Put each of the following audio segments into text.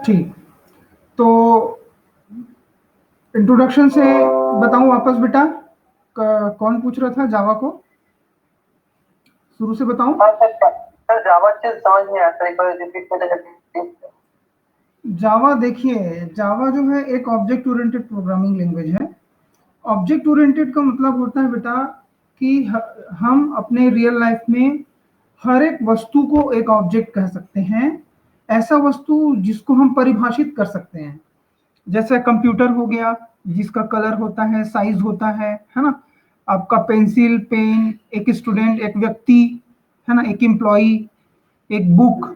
ठीक, तो इंट्रोडक्शन से बताऊं वापस बेटा, कौन पूछ रहा था जावा को, शुरू से बताऊं? हाँ सर, जावा चीज समझ नहीं आता, एक बार रिपीट करें। जावा देखिए, जावा जो है एक ऑब्जेक्ट ओरिएंटेड प्रोग्रामिंग लैंग्वेज है। ऑब्जेक्ट ओरिएंटेड का मतलब होता है बेटा कि हम अपने रियल लाइफ में हर एक वस्तु को एक ऑब्जेक्ट कह सकते हैं, ऐसा वस्तु जिसको हम परिभाषित कर सकते हैं। जैसे कंप्यूटर हो गया, जिसका कलर होता है, साइज होता है ना। आपका पेंसिल, पेन, एक स्टूडेंट, एक व्यक्ति, है ना, एक एम्प्लॉई, एक बुक,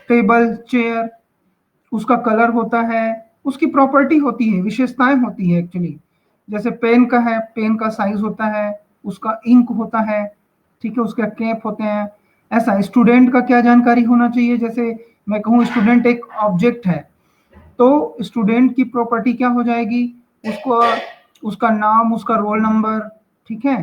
टेबल, चेयर, उसका कलर होता है, उसकी प्रॉपर्टी होती है, विशेषताएं होती है एक्चुअली। जैसे पेन का है, पेन का साइज होता है, उसका इंक होता है, ठीक है, उसके कैप होते हैं। ऐसा स्टूडेंट का क्या जानकारी होना चाहिए, जैसे मैं कहूँ स्टूडेंट एक ऑब्जेक्ट है, तो स्टूडेंट की प्रॉपर्टी क्या हो जाएगी, उसको उसका नाम, उसका रोल नंबर, ठीक है।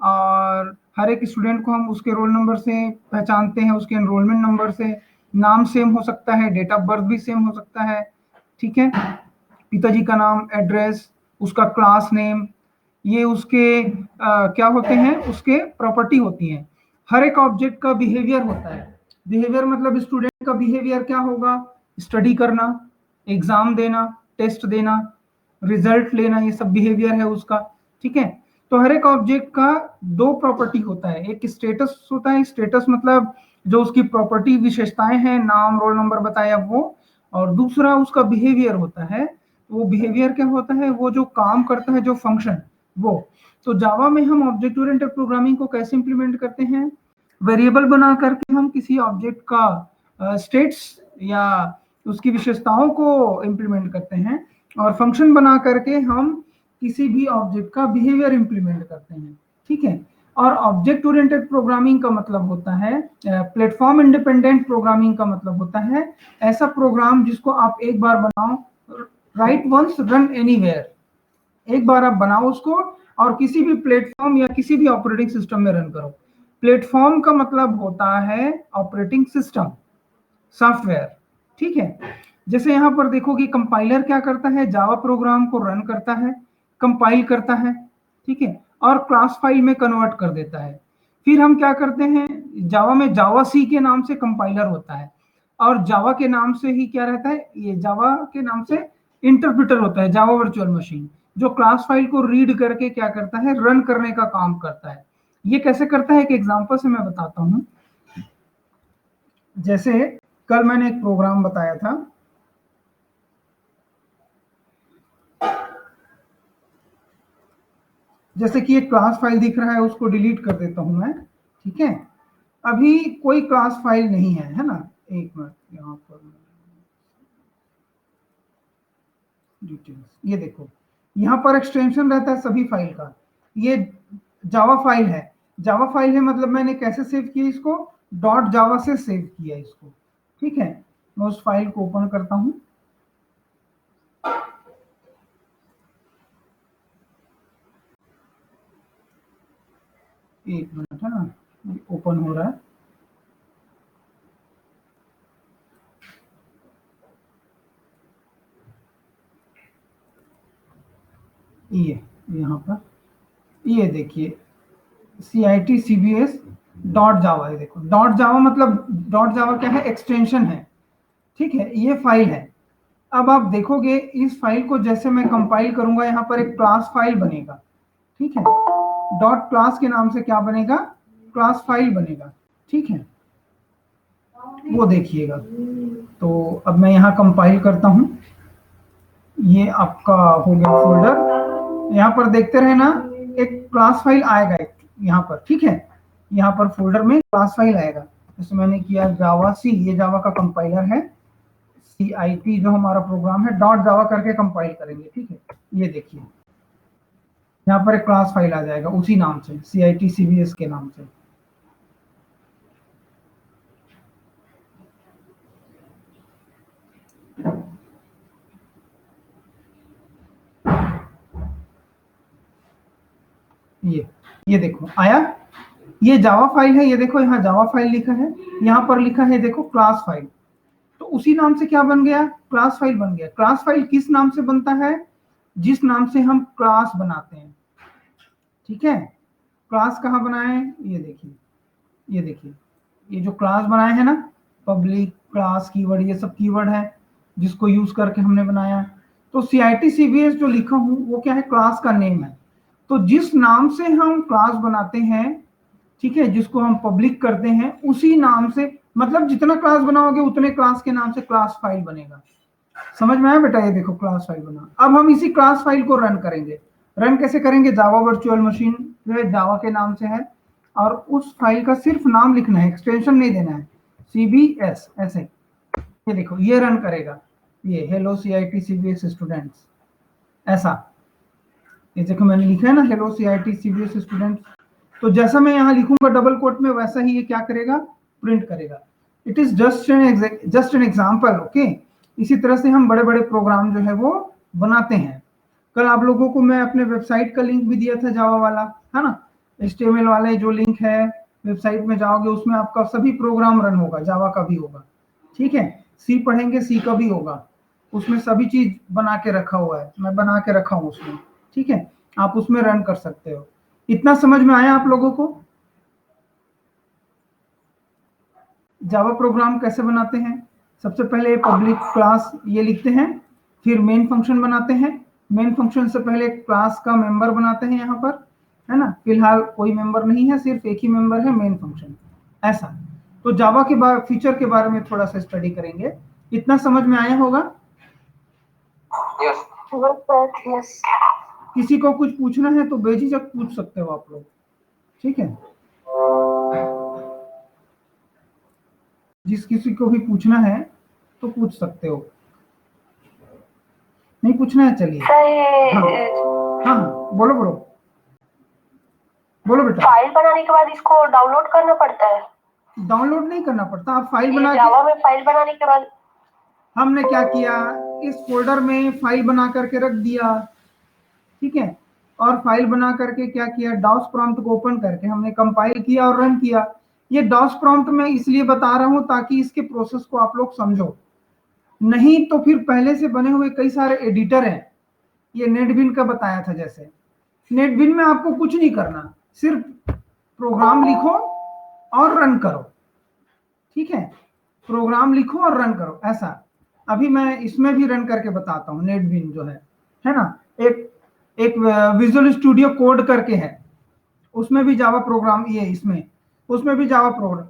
और हर एक स्टूडेंट को हम उसके रोल नंबर से पहचानते हैं, उसके एनरोलमेंट नंबर से। नाम सेम हो सकता है, डेट ऑफ बर्थ भी सेम हो सकता है, ठीक है। पिताजी का नाम, एड्रेस, उसका क्लास नेम, ये उसके क्या होते हैं, उसके प्रॉपर्टी होती हैं। हर एक ऑब्जेक्ट का बिहेवियर होता है। बिहेवियर मतलब स्टूडेंट का बिहेवियर क्या होगा, स्टडी करना, एग्जाम देना, टेस्ट देना, रिजल्ट लेना, ये सब बिहेवियर है उसका, ठीक है। तो हर एक ऑब्जेक्ट का दो प्रॉपर्टी होता है, एक स्टेटस होता है, स्टेटस मतलब जो उसकी प्रॉपर्टी विशेषताएं हैं, नाम, रोल नंबर बताया वो, और दूसरा उसका बिहेवियर होता है। वो बिहेवियर क्या होता है, वो जो काम करता है, जो फंक्शन, वो। तो जावा में हम ऑब्जेक्ट ओरिएंटेड प्रोग्रामिंग को कैसे इंप्लीमेंट करते हैं, वेरिएबल बना करके हम किसी ऑब्जेक्ट का स्टेट्स या उसकी विशेषताओं को इंप्लीमेंट करते हैं, और फंक्शन बना करके हम किसी भी ऑब्जेक्ट का बिहेवियर इंप्लीमेंट करते हैं, ठीक है। और ऑब्जेक्ट ओरिएंटेड प्रोग्रामिंग का मतलब होता है, प्लेटफॉर्म इंडिपेंडेंट प्रोग्रामिंग का मतलब होता है ऐसा प्रोग्राम जिसको आप एक बार बनाओ, राइट वंस रन एनीवेयर, एक बार आप बनाओ उसको और किसी भी प्लेटफॉर्म या किसी भी ऑपरेटिंग सिस्टम में रन करो। प्लेटफॉर्म का मतलब होता है ऑपरेटिंग सिस्टम, सॉफ्टवेयर, ठीक है। जैसे यहां पर देखो कि कंपाइलर क्या करता है, जावा प्रोग्राम को रन करता है, कंपाइल करता है, ठीक है, और क्लास फाइल में कन्वर्ट कर देता है। फिर हम क्या करते हैं, जावा में जावा सी के नाम से कंपाइलर होता है, और जावा के नाम से ही क्या रहता है, ये जावा के नाम से इंटरप्रिटर होता है, जावा वर्चुअल मशीन, जो क्लास फाइल को रीड करके क्या करता है, रन करने का काम करता है। ये कैसे करता है, एक एग्जांपल से मैं बताता हूं। जैसे कल मैंने एक प्रोग्राम बताया था, जैसे कि एक क्लास फाइल दिख रहा है, उसको डिलीट कर देता हूं मैं, ठीक है। अभी कोई क्लास फाइल नहीं है ना, एक मिनट, यहाँ पर डिटेल्स, ये देखो, यहाँ पर एक्सटेंशन रहता है सभी फाइल का, ये जावा फाइल है। जावा फाइल है मतलब मैंने कैसे सेव किया इसको, डॉट जावा से सेव किया इसको, ठीक है। मैं उस फाइल को ओपन करता हूं, एक मिनट, है ना, ओपन हो रहा है। ये यहाँ पर, ये देखिए, CIT-CBS डॉट जावा है, देखो डॉट जावा मतलब, डॉट जावा क्या है, एक्सटेंशन है, ठीक है, ये फाइल है। अब आप देखोगे इस फाइल को जैसे मैं कंपाइल करूंगा, यहाँ पर एक क्लास फाइल बनेगा, ठीक है, डॉट क्लास के नाम से क्या बनेगा, क्लास फाइल बनेगा, ठीक है, वो देखिएगा। तो अब मैं यहाँ कंपाइल करता हूँ, ये आपका हो गया फोल्डर, यहाँ पर देखते रहे ना, एक क्लास फाइल आएगा एक यहाँ पर, ठीक है, यहाँ पर फोल्डर में क्लास फाइल आएगा। जैसे मैंने किया जावा सी, ये जावा का कंपाइलर है, CIT जो हमारा प्रोग्राम है, डॉट जावा करके कंपाइल करेंगे, ठीक है। ये देखिए यहाँ पर एक क्लास फाइल आ जाएगा उसी नाम से, CIT-CBS के नाम से। ये देखो आया, ये जावा फाइल है, ये देखो यहाँ जावा फाइल लिखा है, यहाँ पर लिखा है देखो क्लास फाइल, तो उसी नाम से क्या बन गया, क्लास फाइल बन गया। क्लास फाइल किस नाम से बनता है, जिस नाम से हम क्लास बनाते हैं, ठीक है। क्लास कहाँ बनाए, ये देखिए, ये देखिए, ये जो क्लास बनाए हैं ना, पब्लिक क्लास कीवर्ड, ये सब कीवर्ड है जिसको यूज करके हमने बनाया। तो CIT-CBS जो लिखा हूं वो क्या है, क्लास का नेम है। तो जिस नाम से हम क्लास बनाते हैं, ठीक है, जिसको हम पब्लिक करते हैं, उसी नाम से, मतलब जितना क्लास बनाओगे उतने क्लास के नाम से क्लास फाइल बनेगा। समझ में आया बेटा, ये देखो क्लास फाइल बना। अब हम इसी क्लास फाइल को रन करेंगे। रन कैसे करेंगे, जावा वर्चुअल मशीन जो है जावा के नाम से है, और उस फाइल का सिर्फ नाम लिखना है, एक्सटेंशन नहीं देना है, CBS ऐसे। ये देखो ये रन करेगा, ये हेलो CIT-CBS स्टूडेंट्स, ऐसा। ये देखो मैंने लिखा है ना, हेलो CIT-CBS स्टूडेंट्स। तो जैसा मैं यहाँ लिखूंगा डबल कोट में, वैसा ही ये क्या करेगा, प्रिंट करेगा। It is just an example, okay. इसी तरह से हम बड़े बड़े प्रोग्राम जो है वो बनाते हैं। कल आप लोगों को मैं अपने वेबसाइट का लिंक भी दिया था, जावा वाला, है ना। HTML वाले जो लिंक है, वेबसाइट में जाओगे उसमें आपका सभी प्रोग्राम रन होगा, जावा का भी होगा, ठीक है। सी पढ़ेंगे, सी का भी होगा, उसमें सभी चीज बना के रखा हुआ है, मैं बना के रखा हूँ उसमें, ठीक है। आप उसमें रन कर सकते हो। इतना समझ में आया आप लोगों को, जावा प्रोग्राम कैसे बनाते हैं। सबसे पहले पब्लिक क्लास ये लिखते हैं, फिर मेन फंक्शन बनाते हैं। मेन फंक्शन से पहले क्लास का मेंबर बनाते हैं यहाँ पर, है ना। फिलहाल कोई मेंबर नहीं है, सिर्फ एक ही मेंबर है, मेन फंक्शन, ऐसा। तो जावा के फीचर के बारे में थोड़ा सा स्टडी करेंगे। इतना समझ में आया होगा। यस। किसी को कुछ पूछना है तो बेझिझक पूछ सकते हो आप लोग, ठीक है। जिस किसी को भी पूछना है तो पूछ सकते हो, नहीं पूछना है चलिए। हाँ हाँ, बोलो बोलो बोलो बेटा। फाइल बनाने के बाद इसको डाउनलोड करना पड़ता है? डाउनलोड नहीं करना पड़ता, आप फाइल बना के, जावा में फाइल बनाने के बाद हमने क्या किया, इस फोल्डर में फाइल बना करके रख दिया, ठीक है। और फाइल बना करके क्या किया, डॉस प्रॉम्प्ट को ओपन करके हमने कंपाइल किया और रन किया। ये डॉस प्रॉम्प्ट मैं इसलिए बता रहा हूं ताकि इसके प्रोसेस को आप लोग समझो, नहीं तो फिर पहले से बने हुए कई सारे एडिटर हैं। ये नेटबिन का बताया था, जैसे नेटबिन में आपको कुछ नहीं करना, सिर्फ प्रोग्राम लिखो और रन करो, ठीक है। प्रोग्राम लिखो और रन करो, ऐसा। अभी मैं इसमें भी रन करके बताता हूँ। नेटबिन जो है ना, एक एक विजुअल स्टूडियो कोड करके है, उसमें भी जावा प्रोग्राम, ये इसमें, उसमें भी जावा प्रोग्राम,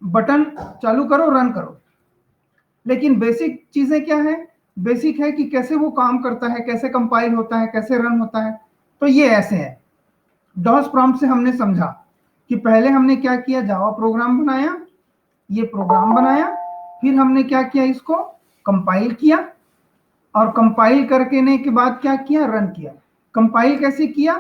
बटन चालू करो रन करो। लेकिन बेसिक चीजें क्या है, बेसिक है कि कैसे वो काम करता है, कैसे कंपाइल होता है, कैसे रन होता है। तो ये ऐसे है। डॉस प्रॉम्प्ट से हमने समझा कि पहले हमने क्या किया, जावा प्रोग्राम बनाया, ये प्रोग्राम बनाया, फिर हमने क्या किया, इसको कंपाइल किया, और कंपाइल करके के बाद क्या किया, रन किया। कंपाइल कैसे किया,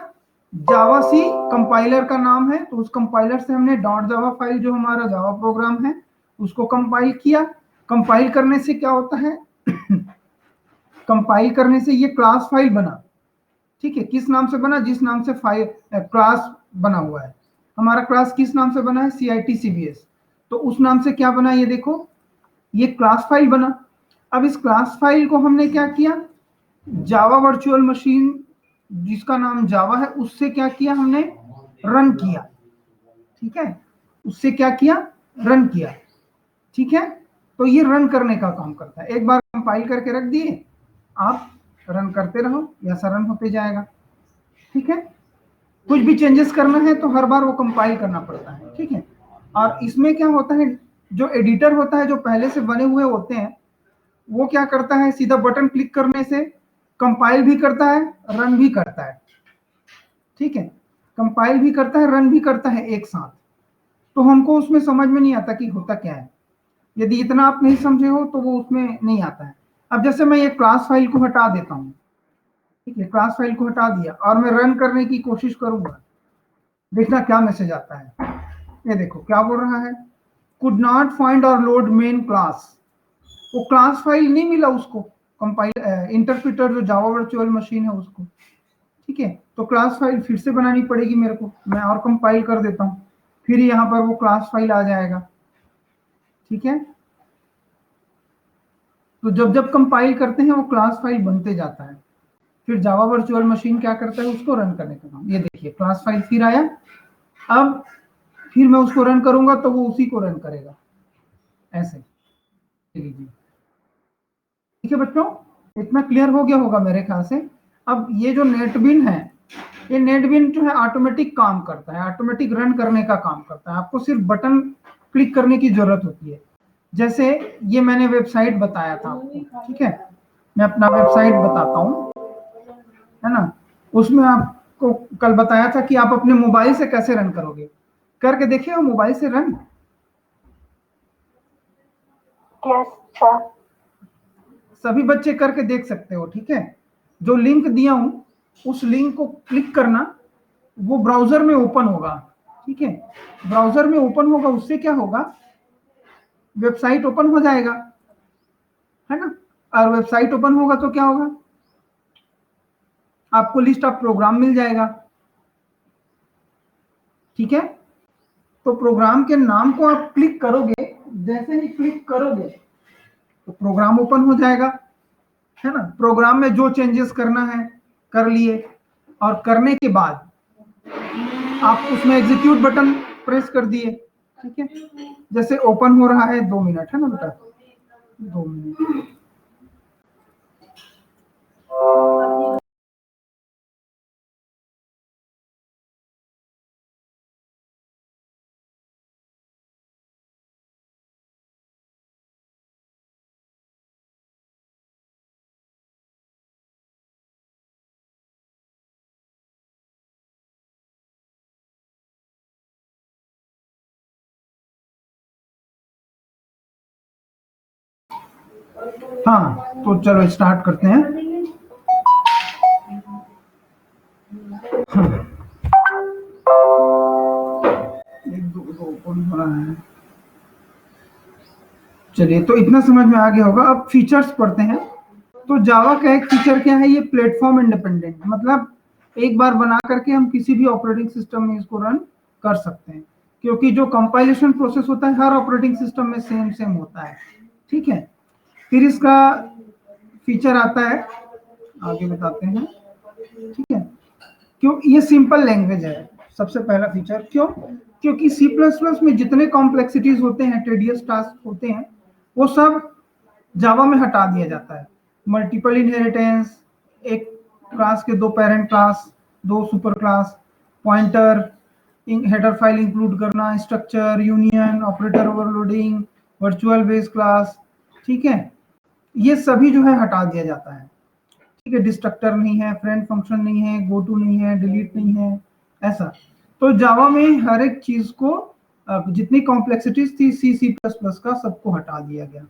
जावा सी कंपाइलर का नाम है, तो उस कंपाइलर से हमने डॉट जावा फाइल जो हमारा जावा प्रोग्राम है उसको कंपाइल किया। कंपाइल करने से क्या होता है कंपाइल करने से ये क्लास फाइल बना, ठीक है। किस नाम से बना, जिस नाम से फाइल क्लास बना हुआ है। हमारा क्लास किस नाम से बना है, CIT-CBS, तो उस नाम से क्या बना, ये देखो, ये क्लास फाइल बना। अब इस क्लास फाइल को हमने क्या किया, जावा वर्चुअल मशीन जिसका नाम जावा है उससे क्या किया, हमने रन किया, ठीक है। उससे क्या किया, रन किया, ठीक है। तो ये रन करने का काम करता है। एक बार कंपाइल करके रख दिए, आप रन करते रहो, ऐसा रन होते जाएगा, ठीक है। कुछ भी चेंजेस करना है तो हर बार वो कंपाइल करना पड़ता है, ठीक है। और इसमें क्या होता है, जो एडिटर होता है, जो पहले से बने हुए होते हैं, वो क्या करता है, सीधा बटन क्लिक करने से कंपाइल भी करता है, रन भी करता है, ठीक है। कंपाइल भी करता है, रन भी करता है एक साथ। तो हमको उसमें समझ में नहीं आता कि होता क्या है। यदि इतना आप नहीं समझे हो तो वो उसमें नहीं आता है। अब जैसे मैं ये क्लास फाइल को हटा देता हूँ, ठीक है, क्लास फाइल को हटा दिया और मैं रन करने की कोशिश करूंगा, देखना क्या मैसेज आता है। ये देखो क्या बोल रहा है, कुड नॉट फाइंड और लोड मेन क्लास। वो क्लास फाइल नहीं मिला उसको, कंपाइल इंटरप्रेटर जो जावा वर्चुअल मशीन है उसको, ठीक है। तो क्लास फाइल फिर से बनानी पड़ेगी मेरे को, मैं और कंपाइल कर देता हूँ, फिर यहाँ पर वो क्लास फाइल आ जाएगा, ठीक है। तो जब जब कंपाइल करते हैं वो क्लास फाइल बनते जाता है। फिर जावा वर्चुअल मशीन क्या करता है, उसको रन करने का काम। ये देखिए क्लास फाइल फिर आया, अब फिर मैं उसको रन करूंगा तो वो उसी को रन करेगा, ऐसे। ठीक है बच्चों, इतना क्लियर हो गया होगा मेरे ख्याल से। अब ये जो नेटबिन है, ये नेटबिन जो है ऑटोमेटिक काम करता है, ऑटोमेटिक रन करने का काम करता है। आपको सिर्फ बटन क्लिक करने की जरूरत होती है। जैसे ये मैंने वेबसाइट बताया था आपको, ठीक है, मैं अपना वेबसाइट बताता हूँ, है ना। उसमें आपको कल बताया था कि आप अपने मोबाइल से कैसे रन करोगे, करके देखिए वो मोबाइल से रन। yes, सभी बच्चे करके देख सकते हो, ठीक है। जो लिंक दिया हूं उस लिंक को क्लिक करना, वो ब्राउजर में ओपन होगा, ठीक है। ब्राउजर में ओपन होगा, उससे क्या होगा, वेबसाइट ओपन हो जाएगा, है ना। और वेबसाइट ओपन होगा तो क्या होगा, आपको लिस्ट ऑफ प्रोग्राम मिल जाएगा, ठीक है। तो प्रोग्राम के नाम को आप क्लिक करोगे, जैसे ही क्लिक करोगे तो प्रोग्राम ओपन हो जाएगा, है ना। प्रोग्राम में जो चेंजेस करना है कर लिए, और करने के बाद आप उसमें एग्जीक्यूट बटन प्रेस कर दिए, ठीक है। जैसे ओपन हो रहा है, 2 मिनट, है ना बेटा, 2 मिनट। हाँ तो चलो स्टार्ट करते हैं। हाँ। एक दो ओपन हो रहा है। चलिए, तो इतना समझ में आ गया होगा। अब फीचर्स पढ़ते हैं। तो जावा का एक फीचर क्या है, ये प्लेटफॉर्म इंडिपेंडेंट, मतलब एक बार बना करके हम किसी भी ऑपरेटिंग सिस्टम में इसको रन कर सकते हैं, क्योंकि जो कंपाइलेशन प्रोसेस होता है हर ऑपरेटिंग सिस्टम में सेम सेम होता है, ठीक है। फिर इसका फीचर आता है, आगे बताते हैं, ठीक है। क्यों ये सिंपल लैंग्वेज है, सबसे पहला फीचर। क्यों, क्योंकि सी प्लस प्लस में जितने कॉम्प्लेक्सिटीज होते हैं, टेडियस टास्क होते हैं, वो सब जावा में हटा दिया जाता है। मल्टीपल इनहेरिटेंस, एक क्लास के 2 parent class, 2 super class, pointer, header file include करना, structure, union, operator overloading, virtual base class, ठीक है, ये सभी जो है हटा दिया जाता है, ठीक है। डिस्ट्रक्टर नहीं है, फ्रेंड फंक्शन नहीं है, गो टू नहीं है, डिलीट नहीं है, ऐसा। तो जावा में हर एक चीज को, जितनी कॉम्प्लेक्सिटीज थी सी प्लस प्लस का, सबको हटा दिया गया,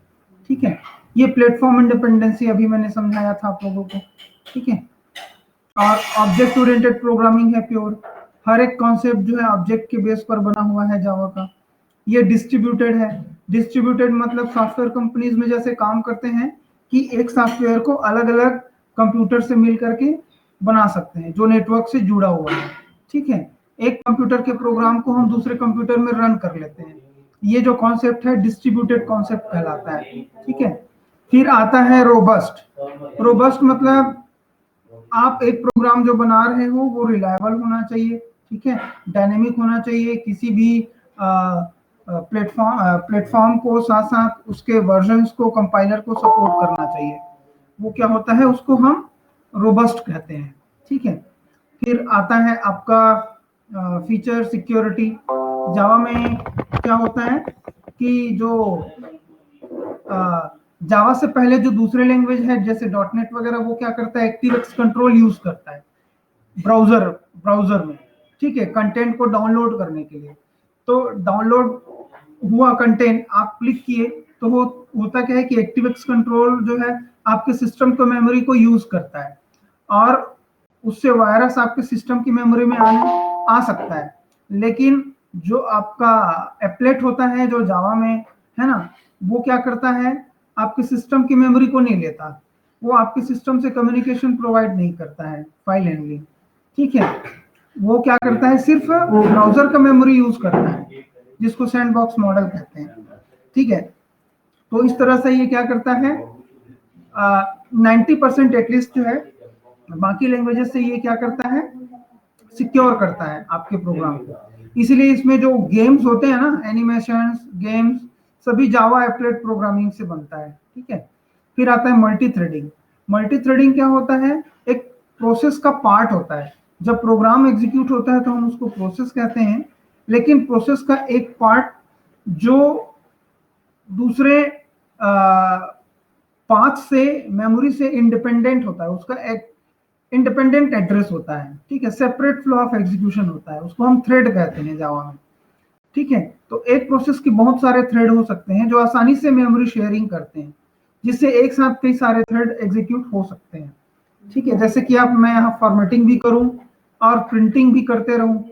ठीक है। ये प्लेटफॉर्म इंडिपेंडेंसी अभी मैंने समझाया था आप लोगों को, ठीक है। और ऑब्जेक्ट ओरिएंटेड प्रोग्रामिंग है प्योर, हर एक कॉन्सेप्ट जो है ऑब्जेक्ट के बेस पर बना हुआ है जावा का। ये डिस्ट्रीब्यूटेड है। डिस्ट्रीब्यूटेड मतलब सॉफ्टवेयर कंपनीज में जैसे काम करते हैं कि एक सॉफ्टवेयर को अलग अलग कंप्यूटर से मिल करके बना सकते हैं, जो नेटवर्क से जुड़ा हुआ है, ठीक है। एक कंप्यूटर के प्रोग्राम को हम दूसरे कंप्यूटर में रन कर लेते हैं, ये जो कॉन्सेप्ट है डिस्ट्रीब्यूटेड कॉन्सेप्ट कहलाता है, ठीक है। फिर आता है रोबस्ट। रोबस्ट मतलब आप एक प्रोग्राम जो बना रहे हो वो रिलायबल होना चाहिए, ठीक है, डायनेमिक होना चाहिए, किसी भी प्लेटफॉर्म को साथ साथ उसके वर्जन्स को, कंपाइलर को सपोर्ट करना चाहिए। वो क्या होता है, उसको हम रोबस्ट कहते हैं, ठीक है। फिर आता है आपका फीचर सिक्योरिटी। जावा में क्या होता है कि जो जावा से पहले जो दूसरे लैंग्वेज है जैसे डॉटनेट वगैरह, वो क्या करता है, एक्टिवएक्स कंट्रोल यूज करता है ब्राउजर में, ठीक है, कंटेंट को डाउनलोड करने के लिए। तो डाउनलोड हुआ कंटेंट, आप क्लिक किए तो होता क्या है कि एक्टिवएक्स कंट्रोल जो है आपके सिस्टम को मेमोरी को यूज करता है, और उससे वायरस आपके सिस्टम की मेमोरी में आ सकता है। लेकिन जो आपका एप्लेट होता है जो जावा में, है ना, वो क्या करता है, आपके सिस्टम की मेमोरी को नहीं लेता, वो आपके सिस्टम से कम्युनिकेशन प्रोवाइड नहीं करता है, फाइल हैंडलिंग, ठीक है। वो क्या करता है, सिर्फ ब्राउजर का मेमोरी यूज करता है, जिसको सैंडबॉक्स मॉडल कहते हैं, ठीक है। तो इस तरह से ये क्या करता है, 90% एटलीस्ट जो है बाकी लैंग्वेजेस से ये क्या करता है, सिक्योर करता है आपके प्रोग्राम को। इसीलिए इसमें जो गेम्स होते हैं ना, एनिमेशंस, गेम्स, सभी जावा एप्लेट प्रोग्रामिंग से बनता है, ठीक है। फिर आता है मल्टी थ्रेडिंग। मल्टी थ्रेडिंग क्या होता है, एक प्रोसेस का पार्ट होता है। जब प्रोग्राम एग्जीक्यूट होता है तो हम उसको प्रोसेस कहते हैं, लेकिन प्रोसेस का एक पार्ट जो दूसरे पाथ से, मेमोरी से इंडिपेंडेंट होता है, उसका एक इंडिपेंडेंट एड्रेस होता है, ठीक है, सेपरेट फ्लो ऑफ एग्जीक्यूशन होता है, उसको हम थ्रेड कहते हैं जावा में, ठीक है। तो एक प्रोसेस के बहुत सारे थ्रेड हो सकते हैं जो आसानी से मेमोरी शेयरिंग करते हैं, जिससे एक साथ कई सारे थ्रेड एग्जीक्यूट हो सकते हैं, ठीक है। जैसे कि अब मैं यहाँ फॉर्मेटिंग भी करूँ और प्रिंटिंग भी करते रहूँ,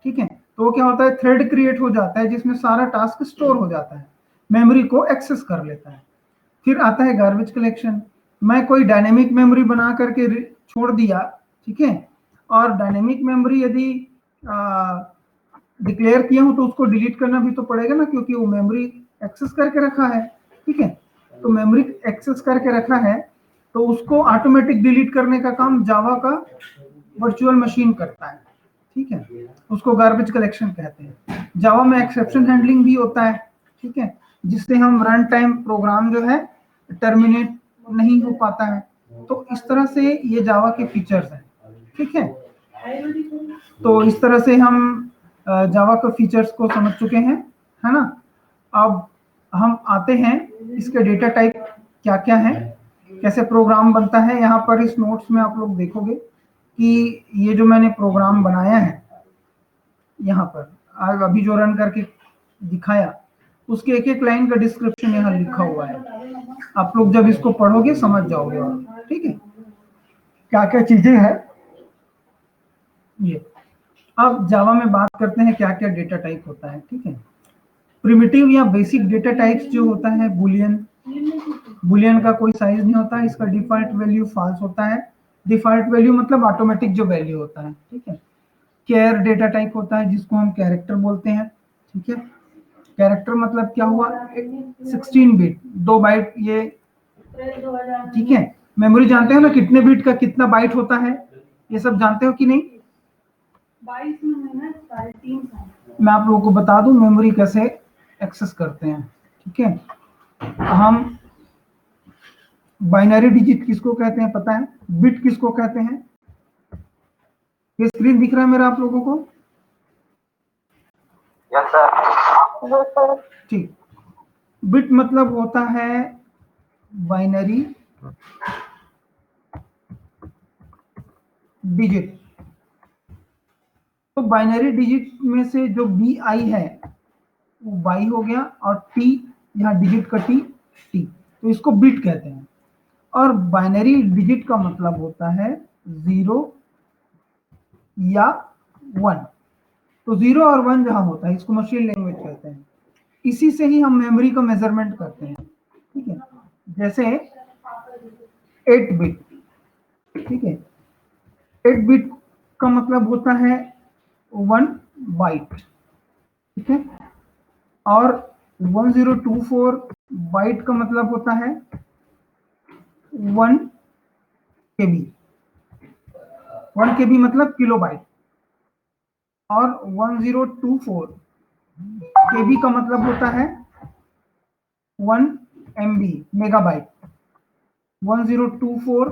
ठीक है, तो क्या होता है, थ्रेड क्रिएट हो जाता है जिसमें सारा टास्क स्टोर हो जाता है, मेमोरी को एक्सेस कर लेता है। फिर आता है गार्बेज कलेक्शन। मैं कोई डायनेमिक मेमोरी बना करके छोड़ दिया, ठीक है, और डायनेमिक मेमोरी यदि डिक्लेयर किया हूं तो उसको डिलीट करना भी तो पड़ेगा ना, क्योंकि वो मेमोरी एक्सेस करके रखा है, ठीक है। तो मेमोरी एक्सेस करके रखा है तो उसको ऑटोमेटिक डिलीट करने का काम जावा का वर्चुअल मशीन करता है, ठीक है, उसको गार्बेज कलेक्शन कहते हैं। जावा में एक्सेप्शन हैंडलिंग भी होता है, ठीक है, जिससे हम रन टाइम प्रोग्राम जो है टर्मिनेट नहीं हो पाता है। तो इस तरह से ये जावा के फीचर्स हैं, ठीक है। तो इस तरह से हम जावा के फीचर्स को समझ चुके हैं, है ना। अब हम आते हैं इसके डेटा टाइप क्या क्या है, कैसे प्रोग्राम बनता है। यहाँ पर इस नोट्स में आप लोग देखोगे कि ये जो मैंने प्रोग्राम बनाया है, यहाँ पर आज अभी जो रन करके दिखाया, उसके एक एक लाइन का डिस्क्रिप्शन यहाँ लिखा हुआ है। आप लोग जब इसको पढ़ोगे समझ जाओगे, और ठीक है क्या क्या चीजें हैं ये। अब जावा में बात करते हैं क्या क्या डेटा टाइप होता है, ठीक है। प्रिमिटिव या बेसिक डेटा टाइप्स जो होता है, बुलियन, बुलियन का कोई साइज नहीं होता है, इसका डिफॉल्ट वैल्यू फॉल्स होता है। डिफॉल्ट वैल्यू मतलब ऑटोमेटिक जो वैल्यू होता है, ठीक है। कैर डेटा टाइप होता है जिसको हम कैरेक्टर बोलते हैं, ठीक है। कैरेक्टर मतलब क्या हुआ, 16 बिट, 2 बाइट ये, ठीक है। मेमोरी जानते हो ना कितने बिट का कितना बाइट होता है, ये सब जानते हो कि नहीं? 22 में है 3.5 मैं आप लोगों को बता दूं मेमोरी कैसे एक्सेस करते हैं, ठीक है। हम बाइनरी डिजिट किसको कहते हैं पता है, बिट किसको कहते हैं? ये स्क्रीन दिख रहा है मेरा आप लोगों को? Yes sir. ठीक, बिट मतलब होता है बाइनरी डिजिट। तो बाइनरी डिजिट में से जो बी आई है वो बाई हो गया, और टी यहाँ डिजिट का टी, तो इसको बिट कहते हैं। और बाइनरी डिजिट का मतलब होता है 0 या 1। तो 0 और 1 जहां होता है इसको मशीन लैंग्वेज कहते हैं। इसी से ही हम मेमोरी का मेजरमेंट करते हैं, ठीक है। जैसे 8 बिट, ठीक है, 8 बिट का मतलब होता है 1 बाइट, ठीक है। और 1024 बाइट का मतलब होता है 1 केबी। 1 केबी मतलब किलो बाइट। और 1024 केबी का मतलब होता है 1 एमबी, मेगाबाइट। 1024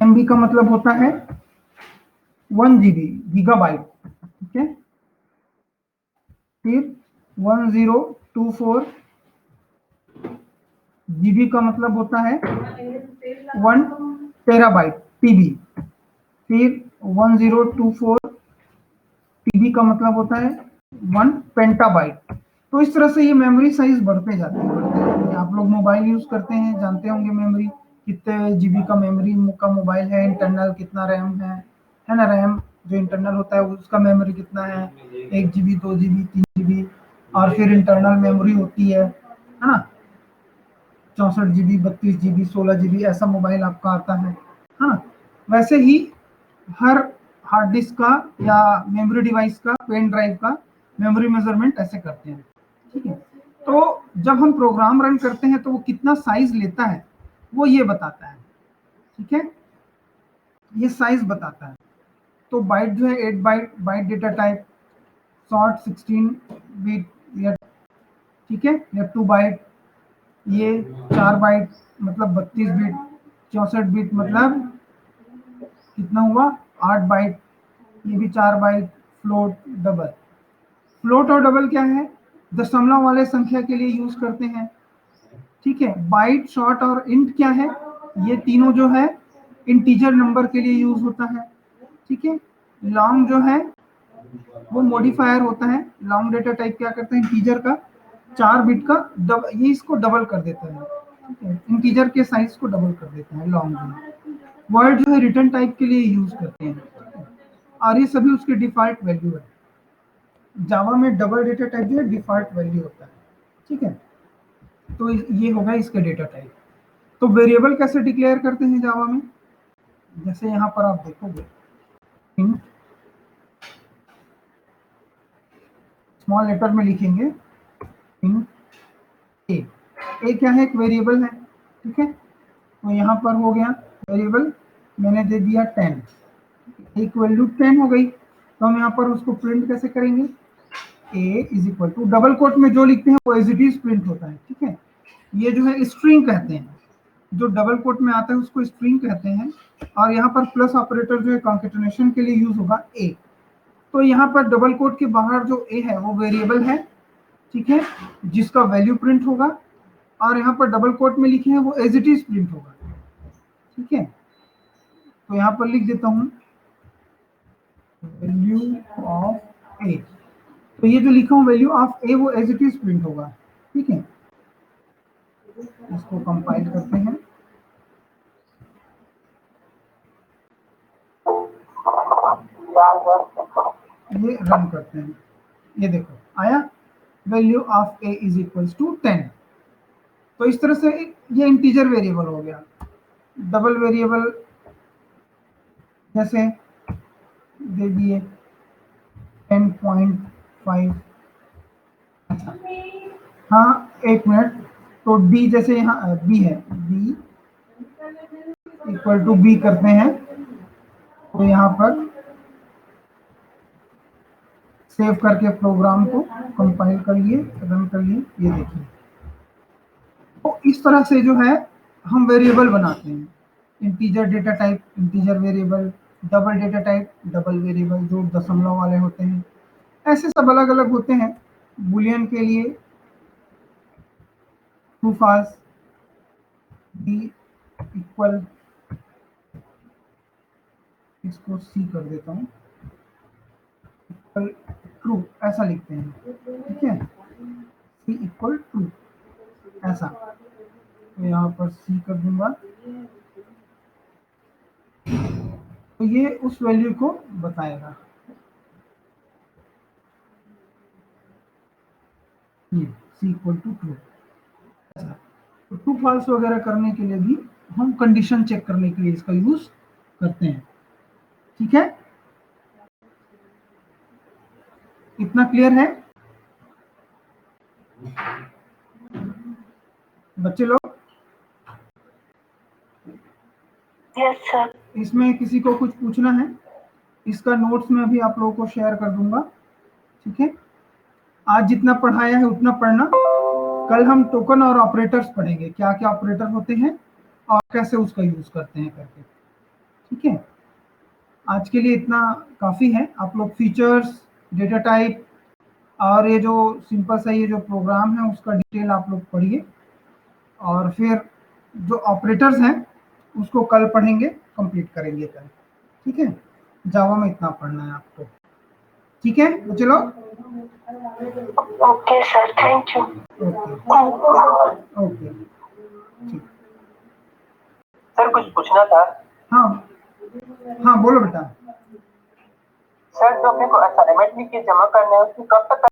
एमबी का मतलब होता है 1 जीबी, गीगाबाइट, ठीक है। फिर 1024 जीबी का मतलब होता है 1 टेराबाइट, टीबी। फिर 1024 टीबी का मतलब होता है 1 पेंटाबाइट। तो इस तरह से ये मेमोरी साइज बढ़ते जाते हैं। आप लोग मोबाइल यूज करते हैं, जानते होंगे मेमोरी कितने जीबी का मेमोरी का मोबाइल है, इंटरनल कितना रैम है ना। रैम जो इंटरनल होता है उसका मेमोरी कितना है, 1 जीबी, 2 जीबी, 3 जीबी। और फिर इंटरनल मेमोरी होती है ना, 64 जीबी, 32 जीबी, 16 जीबी, ऐसा मोबाइल आपका आता है, हाँ। वैसे ही हर हार्ड डिस्क का या मेमोरी डिवाइस का, पेन ड्राइव का मेमोरी मेजरमेंट ऐसे करते हैं, ठीक है। तो जब हम प्रोग्राम रन करते हैं तो वो कितना साइज लेता है वो ये बताता है, ठीक है, ये साइज बताता है। तो बाइट जो है 8 byte, byte data type, short 16 bit या ठीक है, या 2 बाइट, ये 4 बाइट मतलब 32 बिट, 64 बिट मतलब कितना हुआ 8 बाइट, ये भी 4 बाइट, फ्लोट, डबल। फ्लोट और डबल क्या है, दशमलव वाले संख्या के लिए यूज करते हैं, ठीक है। बाइट, शॉर्ट और इंट क्या है, ये तीनों जो है इंटीजर नंबर के लिए यूज होता है, ठीक है। लॉन्ग जो है वो मॉडिफायर होता है, लॉन्ग डेटा टाइप क्या करते हैं, इंटीजर का 4 बिट का ये इसको डबल कर देता है, ठीक है, इंटीजर के साइज को डबल कर देता है लॉन्ग जो है। वर्ड जो है रिटर्न टाइप के लिए यूज करते हैं, और ये सभी उसके डिफॉल्ट वैल्यू है। जावा में डबल डेटा टाइप जो है डिफॉल्ट वैल्यू होता है, ठीक है। तो ये होगा इसका डेटा टाइप। तो वेरिएबल कैसे डिक्लेयर करते हैं जावा में, जैसे यहाँ पर आप देखोगे int, स्मॉल लेटर में लिखेंगे int a क्या है, एक वेरिएबल है, ठीक है। तो यहाँ पर हो गया वेरिएबल, मैंने दे दिया 10, एक वैल्यू 10 हो गई, तो हम यहाँ पर उसको प्रिंट कैसे करेंगे, a is equal to, double quote में जो लिखते हैं वो एज इट इज प्रिंट होता है, ठीक है। ये जो है स्ट्रिंग कहते हैं, जो डबल कोट में आता है उसको स्ट्रिंग कहते हैं, और यहाँ पर प्लस ऑपरेटर जो है कॉन्केटेनेशन के लिए यूज होगा a। तो यहाँ पर डबल कोट के बाहर जो a है वो वेरिएबल है, ठीक है, जिसका वैल्यू प्रिंट होगा, और यहाँ पर डबल कोट में लिखे हैं वो एज इट इज प्रिंट होगा, ठीक है। तो यहाँ पर लिख देता हूँ वैल्यू ऑफ ए, तो ये जो लिखा हूँ वैल्यू ऑफ ए वो एज इट इज प्रिंट होगा, ठीक है। इसको कंपाइल करते हैं, ये रन करते हैं, ये देखो आया value of a is equals to 10। तो इस तरह से ये इंटीजर वेरिएबल हो गया। डबल वेरिएबल जैसे दे दिए 10.5, अच्छा हाँ एक मिनट, तो डी जैसे यहाँ बी है, बी इक्वल टू बी करते हैं, तो यहाँ पर सेव करके प्रोग्राम को कंपाइल करिए, रन करिए, ये देखिए। तो इस तरह से जो है हम वेरिएबल बनाते हैं, integer data type integer variable, double data type double variable जो दशमलव वाले होते हैं, ऐसे सब अलग अलग होते हैं। बुलियन के लिए ट्रू फॉल्स, बी इक्वल, इसको सी कर देता हूँ, इक्वल ट्रू ऐसा लिखते हैं, ठीक है, सी इक्वल ट्रू ऐसा, तो यहाँ पर सी कर दूंगा, तो ये उस वैल्यू को बताएगा, ये सी इक्वल टू ट्रू। तो ट्रू फॉल्स वगैरह करने के लिए भी हम कंडीशन चेक करने के लिए इसका यूज करते हैं, ठीक है। इतना क्लियर है बच्चे लोग? Yes sir. इसमें किसी को कुछ पूछना है, इसका नोट्स में अभी आप लोगों को शेयर कर दूंगा, ठीक है। आज जितना पढ़ाया है उतना पढ़ना, कल हम टोकन और ऑपरेटर्स पढ़ेंगे, क्या क्या ऑपरेटर होते हैं और कैसे उसका यूज करते हैं करके, ठीक है। आज के लिए इतना काफी है, आप लोग फीचर्स, डेटा टाइप और ये जो सिंपल सा ये जो प्रोग्राम है उसका डिटेल आप लोग पढ़िए, और फिर जो ऑपरेटर्स हैं उसको कल पढ़ेंगे, कंप्लीट करेंगे कल, ठीक है। जावा में इतना पढ़ना है आपको, ठीक है बच्चे लोग? Okay sir, thank you. Okay ठीक। सर कुछ पूछना था। हाँ हाँ बोलो बेटा। सर जो अपने को असाइनमेंट लिख के जमा करना है उसकी कब तक